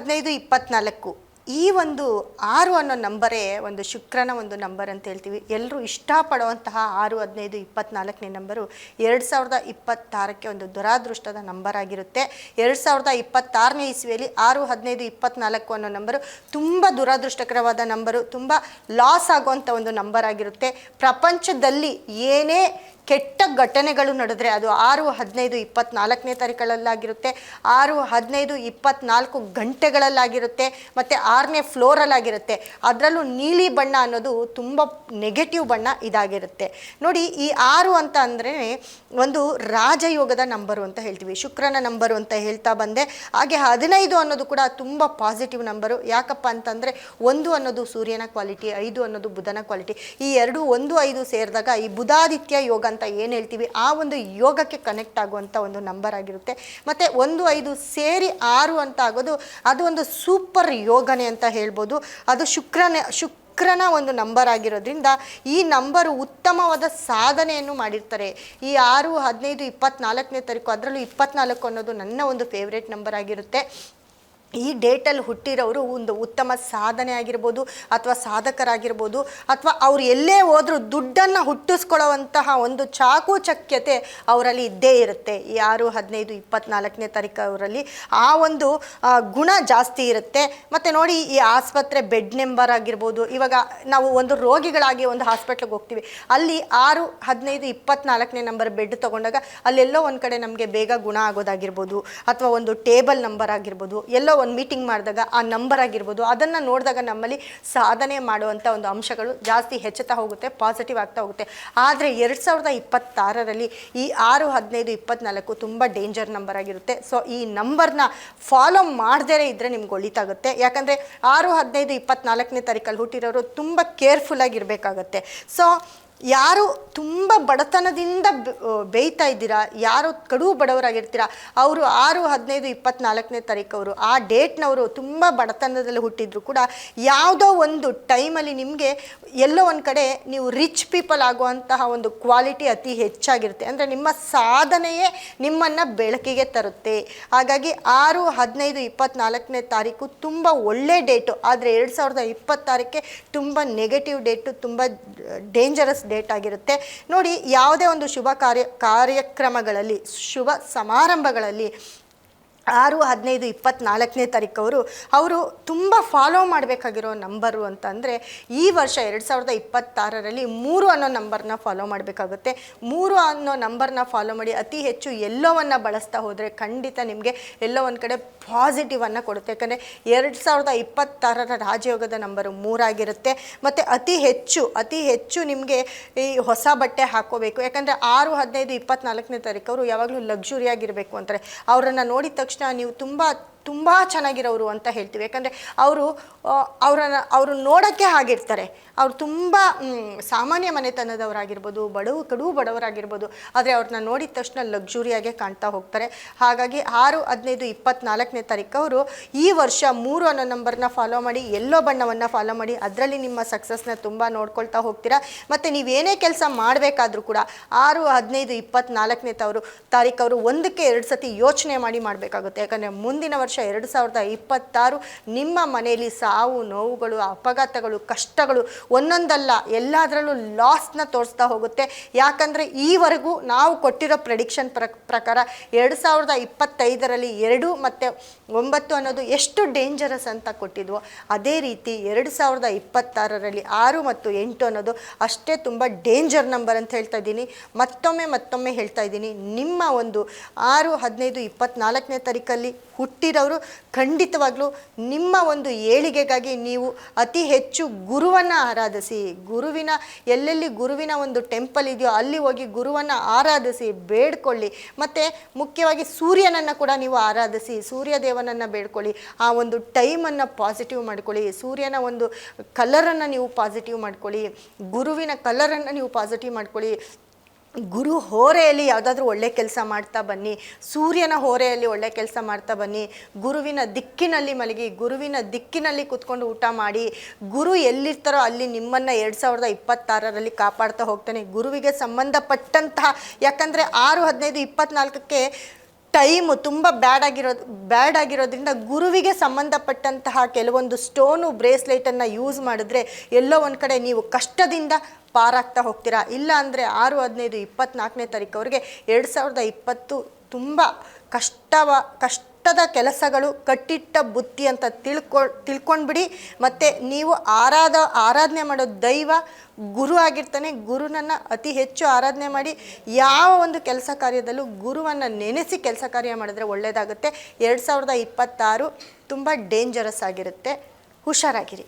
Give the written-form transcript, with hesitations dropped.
15 24 ಈ ಒಂದು 6 ಅನ್ನೋ ನಂಬರೇ ಒಂದು ಶುಕ್ರನ ಒಂದು ನಂಬರ್ ಅಂತ ಹೇಳ್ತೀವಿ. ಎಲ್ಲರೂ ಇಷ್ಟಪಡುವಂತಹ 6, 15, 24ನೇ ನಂಬರು 2026ಕ್ಕೆ ಒಂದು ದುರಾದೃಷ್ಟದ ನಂಬರ್ ಆಗಿರುತ್ತೆ. 2026ನೇ ಇಸ್ವಿಯಲ್ಲಿ 6, 15, 24 ಅನ್ನೋ ನಂಬರು ತುಂಬ ದುರಾದೃಷ್ಟಕರವಾದ ನಂಬರು, ತುಂಬ ಲಾಸ್ ಆಗುವಂಥ ಒಂದು ನಂಬರ್ ಆಗಿರುತ್ತೆ. ಪ್ರಪಂಚದಲ್ಲಿ ಏನೇ ಕೆಟ್ಟ ಘಟನೆಗಳು ನಡೆದ್ರೆ ಅದು 6, 15, 24ನೇ ತಾರೀಕುಗಳಲ್ಲಾಗಿರುತ್ತೆ, 6, 15, 24 ಗಂಟೆಗಳಲ್ಲಾಗಿರುತ್ತೆ, ಮತ್ತು 6ನೇ ಫ್ಲೋರಲ್ಲಾಗಿರುತ್ತೆ. ಅದರಲ್ಲೂ ನೀಲಿ ಬಣ್ಣ ಅನ್ನೋದು ತುಂಬ ನೆಗೆಟಿವ್ ಬಣ್ಣ ಇದಾಗಿರುತ್ತೆ. ನೋಡಿ, ಈ 6 ಅಂತ ಅಂದರೆ ಒಂದು ರಾಜಯೋಗದ ನಂಬರು ಅಂತ ಹೇಳ್ತೀವಿ, ಶುಕ್ರನ ನಂಬರು ಅಂತ ಹೇಳ್ತಾ ಬಂದೆ. ಹಾಗೆ 15 ಅನ್ನೋದು ಕೂಡ ತುಂಬ ಪಾಸಿಟಿವ್ ನಂಬರು. ಯಾಕಪ್ಪ ಅಂತಂದರೆ 1 ಅನ್ನೋದು ಸೂರ್ಯನ ಕ್ವಾಲಿಟಿ, 5 ಅನ್ನೋದು ಬುಧನ ಕ್ವಾಲಿಟಿ. ಈ 2, 1, 5 ಸೇರಿದಾಗ ಈ ಬುಧಾದಿತ್ಯ ಯೋಗ ಅಂತ ಏನು ಹೇಳ್ತೀವಿ ಆ ಒಂದು ಯೋಗಕ್ಕೆ ಕನೆಕ್ಟ್ ಆಗುವಂಥ ಒಂದು ನಂಬರ್ ಆಗಿರುತ್ತೆ. ಮತ್ತು 1, 5 ಸೇರಿ 6 ಅಂತ ಆಗೋದು ಅದು ಒಂದು ಸೂಪರ್ ಯೋಗನೆ ಅಂತ ಹೇಳ್ಬೋದು. ಅದು ಶುಕ್ರನ ಒಂದು ನಂಬರ್ ಆಗಿರೋದ್ರಿಂದ ಈ ನಂಬರು ಉತ್ತಮವಾದ ಸಾಧನೆಯನ್ನು ಮಾಡಿರ್ತಾರೆ. ಈ 6, 15, 24ನೇ ತಾರೀಕು, ಅದರಲ್ಲೂ 24 ಅನ್ನೋದು ನನ್ನ ಒಂದು ಫೇವ್ರೇಟ್ ನಂಬರ್ ಆಗಿರುತ್ತೆ. ಈ ಡೇಟಲ್ಲಿ ಹುಟ್ಟಿರೋರು ಒಂದು ಉತ್ತಮ ಸಾಧನೆ ಆಗಿರ್ಬೋದು, ಅಥವಾ ಸಾಧಕರಾಗಿರ್ಬೋದು, ಅಥವಾ ಅವ್ರು ಎಲ್ಲೇ ಹೋದರೂ ದುಡ್ಡನ್ನು ಹುಟ್ಟಿಸ್ಕೊಳ್ಳುವಂತಹ ಒಂದು ಚಾಕುಚಕ್ಯತೆ ಅವರಲ್ಲಿ ಇದ್ದೇ ಇರುತ್ತೆ. ಈ 6, 15, 24ನೇ ತಾರೀಕು ಅವರಲ್ಲಿ ಆ ಒಂದು ಗುಣ ಜಾಸ್ತಿ ಇರುತ್ತೆ. ಮತ್ತು ನೋಡಿ, ಈ ಆಸ್ಪತ್ರೆ ಬೆಡ್ ನಂಬರ್ ಆಗಿರ್ಬೋದು, ಇವಾಗ ನಾವು ಒಂದು ರೋಗಿಗಳಾಗಿ ಒಂದು ಹಾಸ್ಪಿಟ್ಲಿಗೆ ಹೋಗ್ತೀವಿ, ಅಲ್ಲಿ 6, 15, 24ನೇ ನಂಬರ್ ಬೆಡ್ ತೊಗೊಂಡಾಗ ಅಲ್ಲೆಲ್ಲೋ ಒಂದು ಕಡೆ ನಮಗೆ ಬೇಗ ಗುಣ ಆಗೋದಾಗಿರ್ಬೋದು, ಅಥವಾ ಒಂದು ಟೇಬಲ್ ನಂಬರ್ ಆಗಿರ್ಬೋದು, ಎಲ್ಲೋ ಒಂದು ಮೀಟಿಂಗ್ ಮಾಡಿದಾಗ ಆ ನಂಬರ್ ಆಗಿರ್ಬೋದು, ಅದನ್ನು ನೋಡಿದಾಗ ನಮ್ಮಲ್ಲಿ ಸಾಧನೆ ಮಾಡುವಂಥ ಒಂದು ಅಂಶಗಳು ಜಾಸ್ತಿ ಹೆಚ್ಚುತ್ತಾ ಹೋಗುತ್ತೆ, ಪಾಸಿಟಿವ್ ಆಗ್ತಾ ಹೋಗುತ್ತೆ. ಆದರೆ 2026ರಲ್ಲಿ ಈ 6, 15, 24 ತುಂಬ ಡೇಂಜರ್ ನಂಬರ್ ಆಗಿರುತ್ತೆ. ಸೊ ಈ ನಂಬರ್ನ ಫಾಲೋ ಮಾಡದೇ ಇದ್ದರೆ ನಿಮ್ಗೆ ಒಳಿತಾಗುತ್ತೆ. ಯಾಕಂದರೆ 6, 15, 24ನೇ ತಾರೀಕಲ್ಲಿ ಹುಟ್ಟಿರೋರು ತುಂಬ ಕೇರ್ಫುಲ್ಲಾಗಿರಬೇಕಾಗತ್ತೆ. ಸೊ ಯಾರು ತುಂಬ ಬಡತನದಿಂದ ಬೇಯ್ತಾ ಇದ್ದೀರಾ, ಯಾರು ಕಡು ಬಡವರಾಗಿರ್ತೀರ, ಅವರು 6, 15, 24ನೇ ತಾರೀಕವರು ಆ ಡೇಟ್ನವರು ತುಂಬ ಬಡತನದಲ್ಲಿ ಹುಟ್ಟಿದ್ರು ಕೂಡ ಯಾವುದೋ ಒಂದು ಟೈಮಲ್ಲಿ ನಿಮಗೆ ಎಲ್ಲೋ ಒಂದು ಕಡೆ ನೀವು ರಿಚ್ ಪೀಪಲ್ ಆಗುವಂತಹ ಒಂದು ಕ್ವಾಲಿಟಿ ಅತಿ ಹೆಚ್ಚಾಗಿರುತ್ತೆ. ಅಂದರೆ ನಿಮ್ಮ ಸಾಧನೆಯೇ ನಿಮ್ಮನ್ನು ಬೆಳಕಿಗೆ ತರುತ್ತೆ. ಹಾಗಾಗಿ 6, 15, 24ನೇ ತಾರೀಕು ತುಂಬ ಒಳ್ಳೆ ಡೇಟು. ಆದರೆ 2026ಕ್ಕೆ ತುಂಬ ನೆಗೆಟಿವ್ ಡೇಟು, ತುಂಬ ಡೇಂಜರಸ್ ಡೇಟ್ ಆಗಿರುತ್ತೆ. ನೋಡಿ, ಯಾವುದೇ ಒಂದು ಶುಭ ಕಾರ್ಯಕ್ರಮಗಳಲ್ಲಿ, ಶುಭ ಸಮಾರಂಭಗಳಲ್ಲಿ 6, 15, 24ನೇ ತಾರೀಕವರು ಅವರು ತುಂಬ ಫಾಲೋ ಮಾಡಬೇಕಾಗಿರೋ ನಂಬರು ಅಂತಂದರೆ ಈ ವರ್ಷ 2026ರಲ್ಲಿ 3 ಅನ್ನೋ ನಂಬರ್ನ ಫಾಲೋ ಮಾಡಬೇಕಾಗುತ್ತೆ. 3 ಅನ್ನೋ ನಂಬರ್ನ ಫಾಲೋ ಮಾಡಿ ಅತಿ ಹೆಚ್ಚು ಎಲ್ಲೋವನ್ನು ಬಳಸ್ತಾ ಹೋದರೆ ಖಂಡಿತ ನಿಮಗೆ ಎಲ್ಲೋ ಒಂದು ಕಡೆ ಪಾಸಿಟಿವನ್ನು ಕೊಡುತ್ತೆ. ಯಾಕಂದರೆ 2026ರ ರಾಜಯೋಗದ ನಂಬರು 3 ಆಗಿರುತ್ತೆ. ಮತ್ತು ಅತಿ ಹೆಚ್ಚು ನಿಮಗೆ ಈ ಹೊಸ ಬಟ್ಟೆ ಹಾಕ್ಕೋಬೇಕು. ಯಾಕಂದರೆ 6, 15, 24ನೇ ತಾರೀಕವರು ಯಾವಾಗಲೂ ಲಕ್ಸುರಿಯಾಗಿರಬೇಕು ಅಂತಾರೆ. ಅವರನ್ನು ನೋಡಿದ ತಕ್ಷಣ ನೀವು ತುಂಬ ಚೆನ್ನಾಗಿರೋರು ಅಂತ ಹೇಳ್ತೀವಿ. ಯಾಕಂದರೆ ಅವರು ನೋಡೋಕ್ಕೆ ಹಾಗಿರ್ತಾರೆ. ಅವರು ತುಂಬ ಸಾಮಾನ್ಯ ಮನೆತನದವರಾಗಿರ್ಬೋದು, ಕಡು ಬಡವರಾಗಿರ್ಬೋದು, ಆದರೆ ಅವ್ರನ್ನ ನೋಡಿದ ತಕ್ಷಣ ಲಕ್ಸುರಿಯಾಗೆ ಕಾಣ್ತಾ ಹೋಗ್ತಾರೆ. ಹಾಗಾಗಿ 6, 15, 24ನೇ ತಾರೀಕವರು ಈ ವರ್ಷ 3 ಅನ್ನೋ ನಂಬರ್ನ ಫಾಲೋ ಮಾಡಿ, ಎಲ್ಲೋ ಬಣ್ಣವನ್ನು ಫಾಲೋ ಮಾಡಿ, ಅದರಲ್ಲಿ ನಿಮ್ಮ ಸಕ್ಸಸ್ನ ತುಂಬ ನೋಡ್ಕೊಳ್ತಾ ಹೋಗ್ತೀರಾ. ಮತ್ತು ನೀವೇನೇ ಕೆಲಸ ಮಾಡಬೇಕಾದ್ರೂ ಕೂಡ 6, 15, 24ನೇ ತಾರೀಕವರು ಒಂದಕ್ಕೆ 2 ಸತಿ ಯೋಚನೆ ಮಾಡಿ ಮಾಡಬೇಕಾಗುತ್ತೆ. ಯಾಕಂದರೆ ಮುಂದಿನ ವರ್ಷ 2026 ನಿಮ್ಮ ಮನೆಯಲ್ಲಿ ಸಾವು ನೋವುಗಳು, ಅಪಘಾತಗಳು, ಕಷ್ಟಗಳು ಒಂದೊಂದಲ್ಲ ಎಲ್ಲದರಲ್ಲೂ ಲಾಸ್ನ ತೋರಿಸ್ತಾ ಹೋಗುತ್ತೆ. ಯಾಕಂದರೆ ಈವರೆಗೂ ನಾವು ಕೊಟ್ಟಿರೋ ಪ್ರೆಡಿಕ್ಷನ್ ಪ್ರಕಾರ 2025ರಲ್ಲಿ 2 ಮತ್ತು 9 ಅನ್ನೋದು ಎಷ್ಟು ಡೇಂಜರಸ್ ಅಂತ ಕೊಟ್ಟಿದ್ವೋ, ಅದೇ ರೀತಿ 2026ರಲ್ಲಿ 6 ಮತ್ತು 8 ಅನ್ನೋದು ಅಷ್ಟೇ ತುಂಬ ಡೇಂಜರ್ ನಂಬರ್ ಅಂತ ಹೇಳ್ತಾ ಇದ್ದೀನಿ. ಮತ್ತೊಮ್ಮೆ ಹೇಳ್ತಾ ಇದ್ದೀನಿ, ನಿಮ್ಮ ಒಂದು 6, 15, 24ನೇ ತಾರೀಕಲ್ಲಿ ಹುಟ್ಟಿರೋರು ಖಂಡಿತವಾಗ್ಲೂ ನಿಮ್ಮ ಒಂದು ಏಳಿಗೆಗಾಗಿ ನೀವು ಅತಿ ಹೆಚ್ಚು ಗುರುವನ್ನು ಆರಾಧಿಸಿ, ಎಲ್ಲೆಲ್ಲಿ ಗುರುವಿನ ಒಂದು ಟೆಂಪಲ್ ಇದೆಯೋ ಅಲ್ಲಿ ಹೋಗಿ ಗುರುವನ್ನು ಆರಾಧಿಸಿ ಬೇಡ್ಕೊಳ್ಳಿ. ಮತ್ತು ಮುಖ್ಯವಾಗಿ ಸೂರ್ಯನನ್ನು ಕೂಡ ನೀವು ಆರಾಧಿಸಿ, ಸೂರ್ಯದೇವನನ್ನು ಬೇಡ್ಕೊಳ್ಳಿ. ಆ ಒಂದು ಟೈಮನ್ನು ಪಾಸಿಟಿವ್ ಮಾಡ್ಕೊಳ್ಳಿ, ಸೂರ್ಯನ ಒಂದು ಕಲರನ್ನು ನೀವು ಪಾಸಿಟಿವ್ ಮಾಡ್ಕೊಳ್ಳಿ, ಗುರುವಿನ ಕಲರನ್ನು ನೀವು ಪಾಸಿಟಿವ್ ಮಾಡ್ಕೊಳ್ಳಿ. ಗುರು ಹೋರೆಯಲ್ಲಿ ಯಾವುದಾದ್ರೂ ಒಳ್ಳೆ ಕೆಲಸ ಮಾಡ್ತಾ ಬನ್ನಿ, ಸೂರ್ಯನ ಹೋರೆಯಲ್ಲಿ ಒಳ್ಳೆ ಕೆಲಸ ಮಾಡ್ತಾ ಬನ್ನಿ, ಗುರುವಿನ ದಿಕ್ಕಿನಲ್ಲಿ ಮಲಗಿ, ಗುರುವಿನ ದಿಕ್ಕಿನಲ್ಲಿ ಕೂತ್ಕೊಂಡು ಊಟ ಮಾಡಿ. ಗುರು ಎಲ್ಲಿರ್ತಾರೋ ಅಲ್ಲಿ ನಿಮ್ಮನ್ನು 2026ರಲ್ಲಿ ಕಾಪಾಡ್ತಾ ಹೋಗ್ತಾನೆ. ಗುರುವಿಗೆ ಸಂಬಂಧಪಟ್ಟಂತಹ, ಯಾಕಂದರೆ 6, 15, 24ಕ್ಕೆ ಟೈಮು ತುಂಬ ಬ್ಯಾಡ್ ಆಗಿರೋದ್ರಿಂದ ಗುರುವಿಗೆ ಸಂಬಂಧಪಟ್ಟಂತಹ ಕೆಲವೊಂದು ಸ್ಟೋನು ಬ್ರೇಸ್ಲೆಟನ್ನು ಯೂಸ್ ಮಾಡಿದ್ರೆ ಎಲ್ಲೋ ಒಂದು ಕಡೆ ನೀವು ಕಷ್ಟದಿಂದ ಪಾರಾಗ್ತಾ ಹೋಗ್ತೀರಾ. ಇಲ್ಲ ಅಂದರೆ 6-15-24ನೇ ತಾರೀಕುವರೆಗೆ 2020 ತುಂಬ ಕಷ್ಟದ ಕೆಲಸಗಳು, ಕಟ್ಟಿಟ್ಟ ಬುತ್ತಿ ಅಂತ ತಿಳ್ಕೊಂಡ್ಬಿಡಿ. ಮತ್ತು ನೀವು ಆರಾಧನೆ ಮಾಡೋ ದೈವ ಗುರು ಆಗಿರ್ತಾನೆ. ಗುರುನನ್ನು ಅತಿ ಹೆಚ್ಚು ಆರಾಧನೆ ಮಾಡಿ ಯಾವ ಒಂದು ಕೆಲಸ ಕಾರ್ಯದಲ್ಲೂ ಗುರುವನ್ನು ನೆನೆಸಿ ಕೆಲಸ ಕಾರ್ಯ ಮಾಡಿದ್ರೆ ಒಳ್ಳೆಯದಾಗುತ್ತೆ. 2026 ತುಂಬ ಡೇಂಜರಸ್ ಆಗಿರುತ್ತೆ. ಹುಷಾರಾಗಿರಿ.